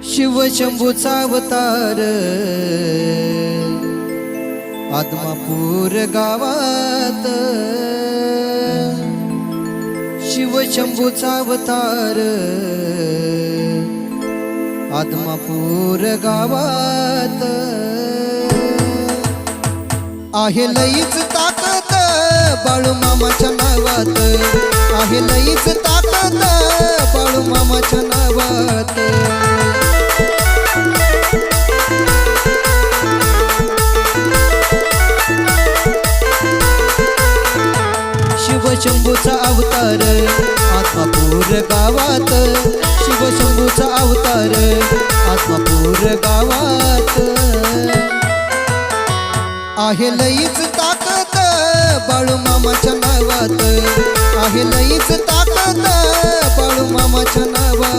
शिवशंभूचा अवतार आदमापूर गावात। शिवशंभूचा अवतार आदमापूर गावात। आहे लईच ताकद बाळूमामाच्या नावात, आहे लईच ताकद बाळूमामाच्या नावात। शिवशंभूचा अवतार आदमापूर गावात। शिवशंभूचा अवतार आदमापूर गावात। आहे लईच ताकद बाळूमामाच्या नावात, आहे लईच ताकद बाळूमामाच्या नावात।